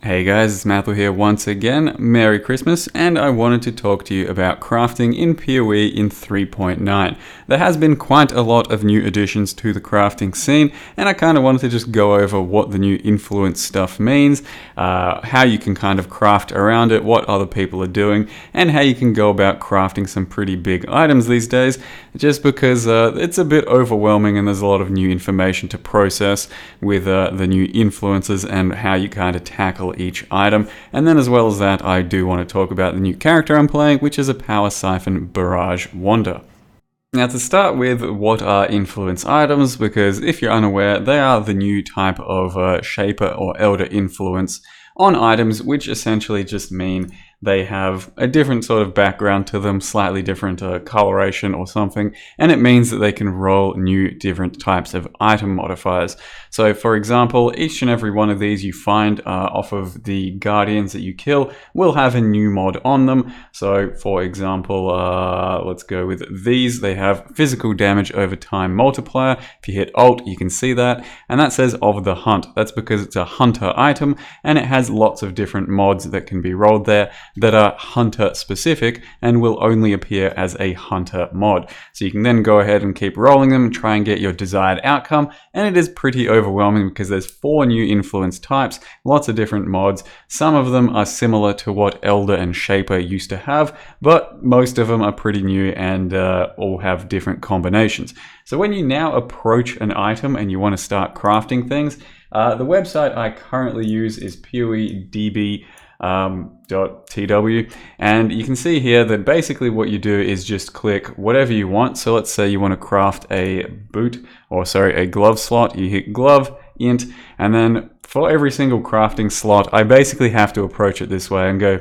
Hey guys, it's Mathel here once again. Merry Christmas, and I wanted to talk to you about crafting in PoE in 3.9. There has been quite a lot of new additions to the crafting scene, and I kind of wanted to just go over what the new influence stuff means, how you can kind of craft around it, what other people are doing, and how you can go about crafting some pretty big items these days, just because it's a bit overwhelming and there's a lot of new information to process with the new influences and how you kind of tackle each item. And then as well as that, I do want to talk about the new character I'm playing, which is a Power Siphon Barrage Wander. Now, to start with, what are influence items? Because if you're unaware, they are the new type of shaper or elder influence on items, which essentially just mean they have a different sort of background to them, slightly different coloration or something, and it means that they can roll new different types of item modifiers. So for example, each and every one of these you find off of the guardians that you kill will have a new mod on them. So for example, let's go with these. They have physical damage over time multiplier. If you hit Alt, you can see that, and that says of the hunt. That's because it's a hunter item, and it has lots of different mods that can be rolled there that are hunter specific and will only appear as a hunter mod. So you can then go ahead and keep rolling them and try and get your desired outcome, and it is pretty overwhelming because there's 4 new influence types, lots of different mods. Some of them are similar to what Elder and Shaper used to have, but most of them are pretty new and all have different combinations. So when you now approach an item and you want to start crafting things, the website I currently use is PoEDB.tw, and you can see here that basically what you do is just click whatever you want. So let's say you want to craft a glove slot. You hit glove, int, and then for every single crafting slot, I basically have to approach it this way and go,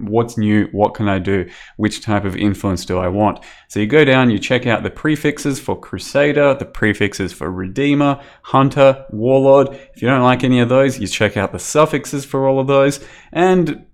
what's new? What can I do? Which type of influence do I want? So you go down, you check out the prefixes for Crusader, the prefixes for Redeemer, Hunter, Warlord. If you don't like any of those, you check out the suffixes for all of those, and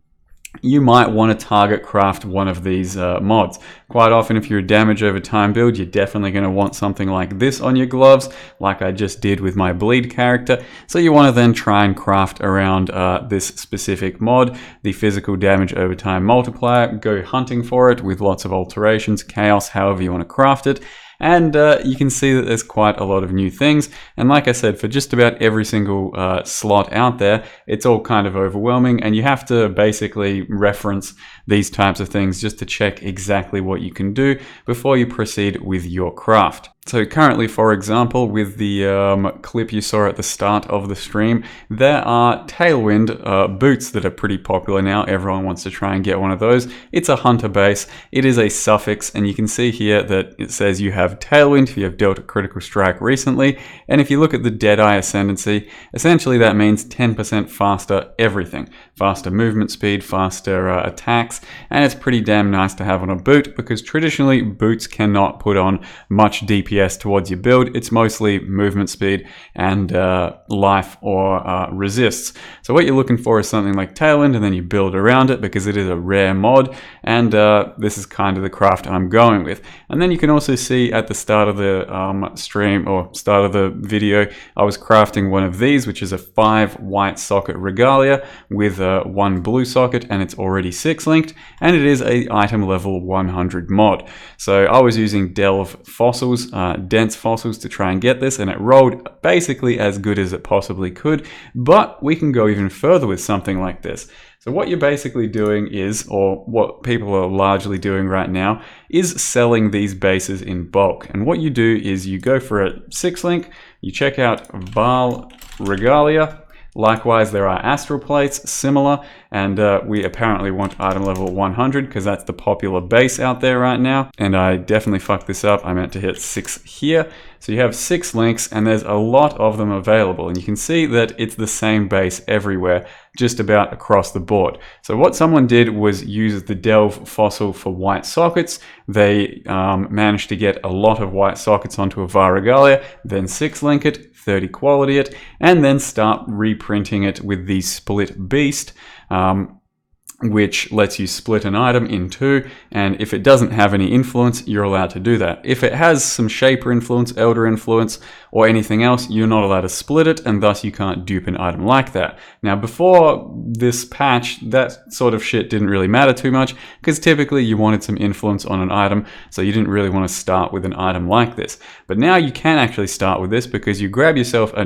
you might want to target craft one of these mods. Quite often, if you're a damage over time build, you're definitely going to want something like this on your gloves, like I just did with my bleed character. So you want to then try and craft around this specific mod, the physical damage over time multiplier. Go hunting for it with lots of alterations, chaos, however you want to craft it. And you can see that there's quite a lot of new things. And like I said, for just about every single slot out there, it's all kind of overwhelming. And you have to basically reference these types of things just to check exactly what you can do before you proceed with your craft. So currently, for example, with the clip you saw at the start of the stream, there are Tailwind boots that are pretty popular now. Everyone wants to try and get one of those. It's a hunter base. It is a suffix, and you can see here that it says you have Tailwind if you have dealt a critical strike recently. And if you look at the Deadeye Ascendancy, essentially that means 10% faster everything. Faster movement speed, faster attacks, and it's pretty damn nice to have on a boot because traditionally boots cannot put on much DPS towards your build. It's mostly movement speed and life or resists. So what you're looking for is something like Tailwind, and then you build around it because it is a rare mod, and this is kind of the craft I'm going with. And then you can also see at the start of the stream or start of the video, I was crafting one of these, which is a 5 white socket regalia with 1 blue socket, and it's already 6 linked, and it is a item level 100 mod. So I was using Delve fossils, dense fossils to try and get this, and it rolled basically as good as it possibly could, but we can go even further with something like this. So what you're basically doing is, or what people are largely doing right now, is selling these bases in bulk. And what you do is you go for a 6 link, you check out Val Regalia. Likewise, there are astral plates, similar, and we apparently want item level 100 because that's the popular base out there right now. And I definitely fucked this up. I meant to hit 6 here. So you have 6 links, and there's a lot of them available. And you can see that it's the same base everywhere, just about across the board. So what someone did was use the Delve fossil for white sockets. They managed to get a lot of white sockets onto a Var Regalia, then 6 link it, 30 quality it, and then start reprinting it with the split beast. which lets you split an item in two, and if it doesn't have any influence, you're allowed to do that. If it has some Shaper influence, Elder influence, or anything else, you're not allowed to split it, and thus you can't dupe an item like that. Now, before this patch, that sort of shit didn't really matter too much, because typically you wanted some influence on an item, so you didn't really want to start with an item like this. But now you can actually start with this, because you grab yourself a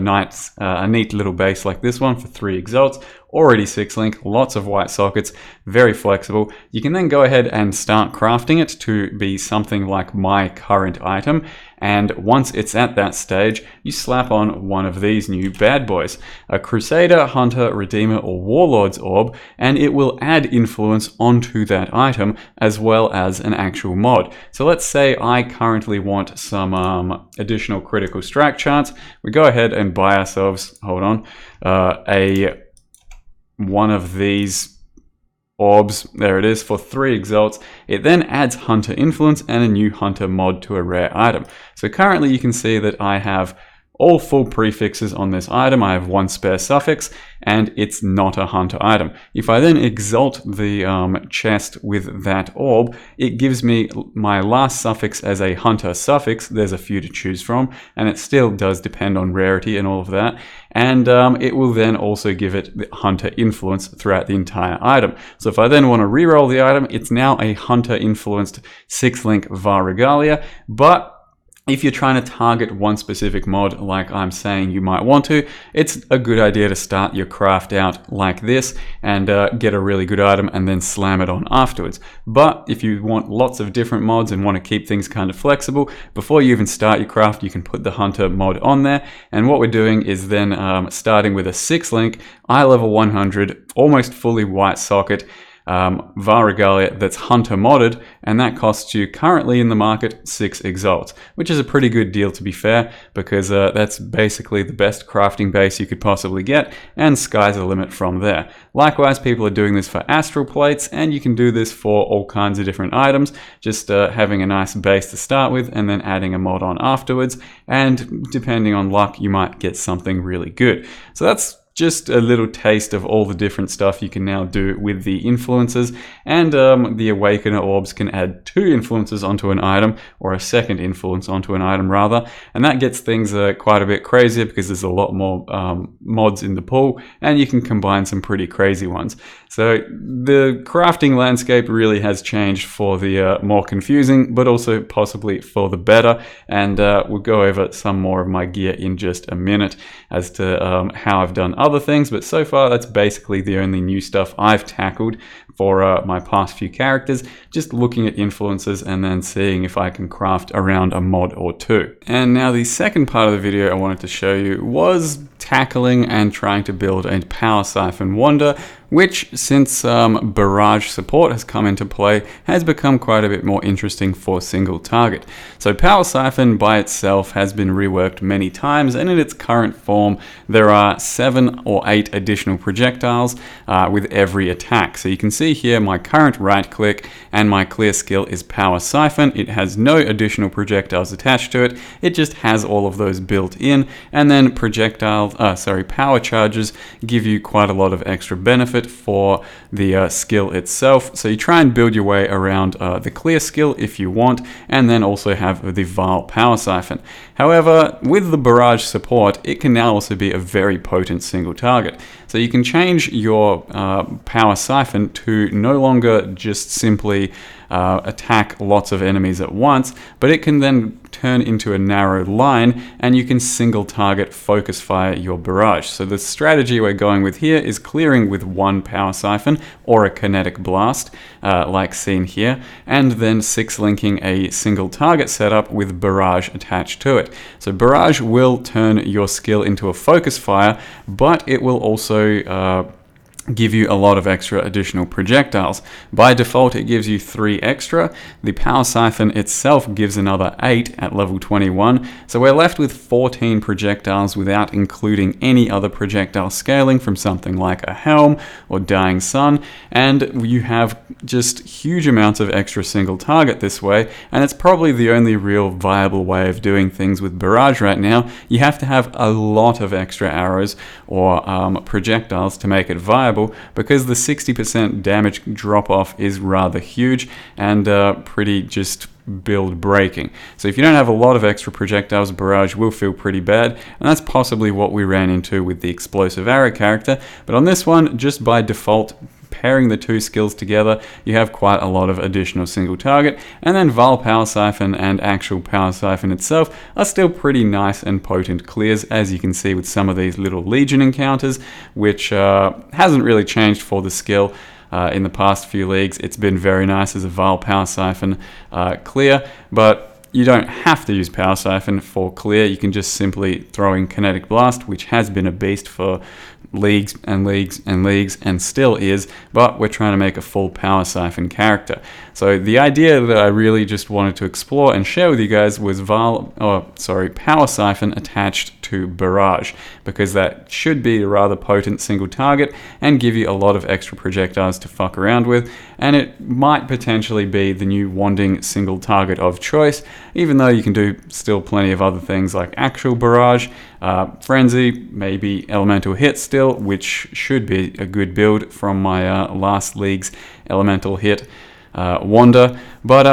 neat little base like this one for 3 exalts, already 6 link, lots of white sockets, very flexible. You can then go ahead and start crafting it to be something like my current item, and once it's at that stage, you slap on one of these new bad boys, a Crusader, Hunter, Redeemer, or Warlord's Orb, and it will add influence onto that item as well as an actual mod. So let's say I currently want some additional critical strike chance. We go ahead and buy ourselves, hold on, one of these orbs, there it is, for 3 exalts. It then adds Hunter influence and a new Hunter mod to a rare item. So currently you can see that I have all full prefixes on this item. I have 1 spare suffix, and it's not a Hunter item. If I then exalt the chest with that orb, it gives me my last suffix as a Hunter suffix. There's a few to choose from, and it still does depend on rarity and all of that. And it will then also give it the Hunter influence throughout the entire item. So if I then want to reroll the item, it's now a Hunter influenced 6-link Var Regalia, but if you're trying to target one specific mod, like I'm saying you might want to, it's a good idea to start your craft out like this and get a really good item and then slam it on afterwards. But if you want lots of different mods and want to keep things kind of flexible, before you even start your craft, you can put the Hunter mod on there. And what we're doing is then starting with a 6-link, eye level 100, almost fully white socket, Var Regalia that's Hunter modded, and that costs you currently in the market 6 exalts, which is a pretty good deal to be fair, because that's basically the best crafting base you could possibly get, and sky's the limit from there. Likewise, people are doing this for astral plates, and you can do this for all kinds of different items, just having a nice base to start with and then adding a mod on afterwards, and depending on luck you might get something really good. So that's just a little taste of all the different stuff you can now do with the influences, and the Awakener orbs can add 2 influences onto an item, or a second influence onto an item rather, and that gets things quite a bit crazier because there's a lot more mods in the pool, and you can combine some pretty crazy ones. So the crafting landscape really has changed for the more confusing, but also possibly for the better, and we'll go over some more of my gear in just a minute as to how I've done other things, but so far that's basically the only new stuff I've tackled for my past few characters, just looking at influences and then seeing if I can craft around a mod or 2. And now the second part of the video I wanted to show you was tackling and trying to build a Power Siphon Wonder, which since Barrage support has come into play has become quite a bit more interesting for single target. So Power Siphon by itself has been reworked many times, and in its current form there are 7 or 8 additional projectiles with every attack. So you can see here my current right click and my clear skill is Power Siphon. It has no additional projectiles attached to it, it just has all of those built in, and then power charges give you quite a lot of extra benefit for the skill itself. So you try and build your way around the clear skill if you want, and then also have the Vile Power Siphon. However, with the Barrage support, it can now also be a very potent single target. So you can change your Power Siphon to no longer just simply attack lots of enemies at once, but it can then turn into a narrow line, and you can single target focus fire your barrage. So the strategy we're going with here is clearing with 1 Power Siphon or a kinetic blast, like seen here, and then 6-linking a single target setup with barrage attached to it. So barrage will turn your skill into a focus fire, but it will also give you a lot of extra additional projectiles. By default, it gives you 3 extra. The Power Siphon itself gives another 8 at level 21, so we're left with 14 projectiles without including any other projectile scaling from something like a Helm or Dying Sun, and you have just huge amounts of extra single target this way, and it's probably the only real viable way of doing things with Barrage right now. You have to have a lot of extra arrows or projectiles to make it viable, viable because the 60% damage drop off is rather huge and pretty just build breaking. So if you don't have a lot of extra projectiles, Barrage will feel pretty bad, and that's possibly what we ran into with the explosive arrow character. But on this one, just by default, pairing the two skills together, you have quite a lot of additional single target, and then Val Power Siphon and actual Power Siphon itself are still pretty nice and potent clears, as you can see with some of these little Legion encounters, which hasn't really changed for the skill. In the past few leagues, it's been very nice as a Val Power Siphon clear, but you don't have to use Power Siphon for clear. You can just simply throw in Kinetic Blast, which has been a beast for leagues and leagues and leagues and still is, but we're trying to make a full Power Siphon character. So the idea that I really just wanted to explore and share with you guys was Power Siphon attached to Barrage, because that should be a rather potent single target and give you a lot of extra projectiles to fuck around with, and it might potentially be the new wanding single target of choice, even though you can do still plenty of other things like actual Barrage, Frenzy, maybe Elemental Hit still, which should be a good build from my last league's Elemental Hit Wander. But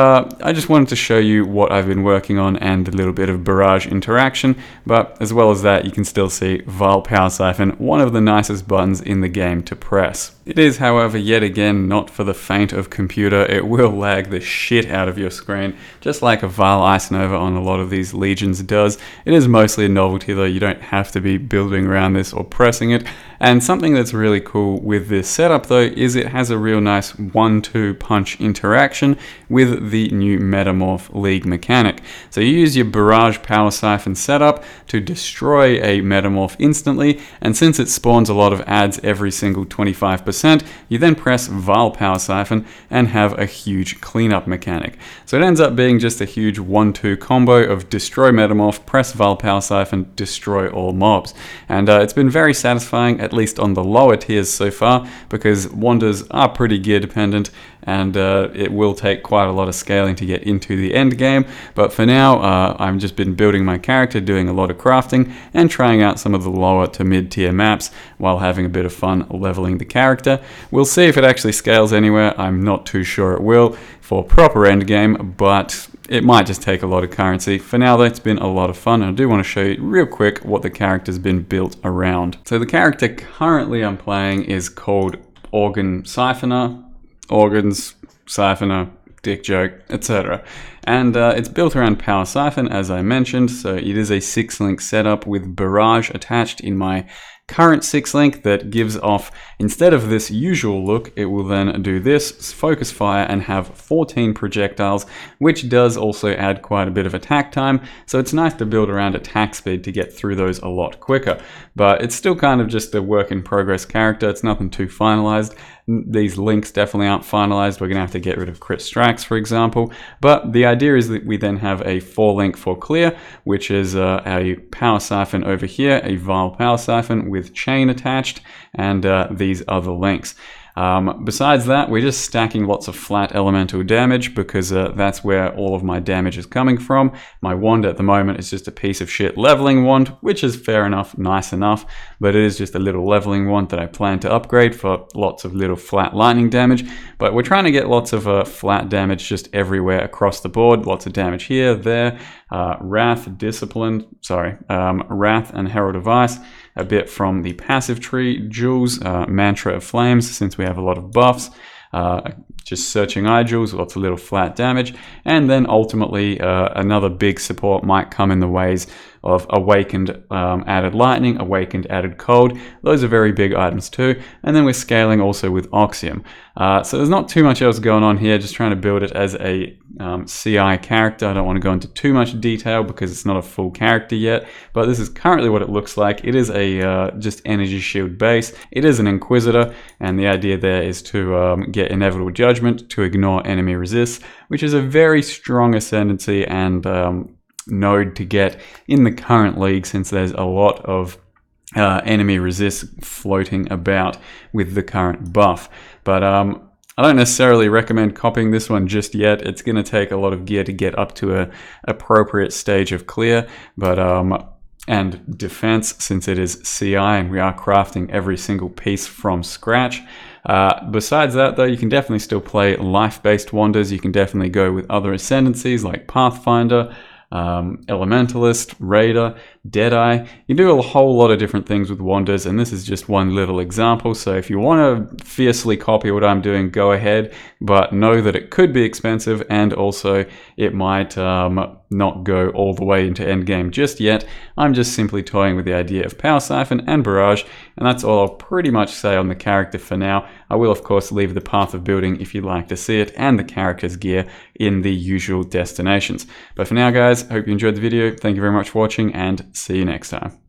I just wanted to show you what I've been working on and a little bit of Barrage interaction. But as well as that, you can still see Val Power Siphon, one of the nicest buttons in the game to press. It is, however, yet again not for the faint of computer. It will lag the shit out of your screen, just like a Val Ice Nova on a lot of these Legions does. It is mostly a novelty though, you don't have to be building around this or pressing it. And something that's really cool with this setup though is it has a real nice 1-2 punch interaction with the new Metamorph League mechanic. So you use your Barrage Power Siphon setup to destroy a Metamorph instantly, and since it spawns a lot of adds every single 25%, you then press Val Power Siphon and have a huge cleanup mechanic. So it ends up being just a huge 1-2 combo of destroy Metamorph, press Val Power Siphon, destroy all mobs. And it's been very satisfying, at least on the lower tiers so far, because Wanders are pretty gear dependent, and it will take quite a lot of scaling to get into the end game. But for now, I've just been building my character, doing a lot of crafting, and trying out some of the lower to mid tier maps while having a bit of fun leveling the character. We'll see if it actually scales anywhere. I'm not too sure it will for proper end game, but it might just take a lot of currency. For now though, it's been a lot of fun, and I do want to show you real quick what the character's been built around. So the character currently I'm playing is called Organ Siphoner, Organs, Siphoner, Dick Joke, etc. And it's built around Power Siphon, as I mentioned, so it is a 6-link setup with Barrage attached in my current 6-link that gives off, instead of this usual look, it will then do this, focus fire, and have 14 projectiles, which does also add quite a bit of attack time, so it's nice to build around attack speed to get through those a lot quicker. But it's still kind of just a work in progress character, it's nothing too finalized. These links definitely aren't finalized. We're going to have to get rid of crit strikes, for example. But the idea is that we then have a 4-link for clear, which is a Power Siphon over here, a Val Power Siphon with chain attached, and these other links. Besides that, we're just stacking lots of flat elemental damage because that's where all of my damage is coming from. My wand at the moment is just a piece of shit leveling wand, which is fair enough, nice enough, but it is just a little leveling wand that I plan to upgrade for lots of little flat lightning damage. But we're trying to get lots of flat damage just everywhere across the board, lots of damage here, there, Wrath and Herald of Ice, a bit from the passive tree, Jewels, Mantra of Flames, since we have a lot of buffs, just Searching Eye Jewels, lots of little flat damage, and then ultimately another big support might come in the ways of Awakened added Lightning, Awakened added Cold. Those are very big items too, and then we're scaling also with Oxium. So there's not too much else going on here, just trying to build it as a CI character. I don't want to go into too much detail because it's not a full character yet, but this is currently what it looks like. It is a just energy shield base. It is an Inquisitor, and the idea there is to get Inevitable Judgment to ignore enemy resists, which is a very strong ascendancy and node to get in the current league, since there's a lot of enemy resists floating about with the current buff. But I don't necessarily recommend copying this one just yet. It's going to take a lot of gear to get up to a appropriate stage of clear, but and defense, since it is CI and we are crafting every single piece from scratch. Besides that though, you can definitely still play life-based wanders. You can definitely go with other ascendancies like Pathfinder, Elementalist, Raider, Deadeye. You do a whole lot of different things with wanders, and this is just one little example. So if you want to fiercely copy what I'm doing, go ahead, but know that it could be expensive, and also it might not go all the way into endgame just yet. I'm just simply toying with the idea of Power Siphon and Barrage, and that's all I'll pretty much say on the character for now. I will of course leave the path of building if you'd like to see it, and the character's gear in the usual destinations. But for now guys, hope you enjoyed the video. Thank you very much for watching, and see you next time.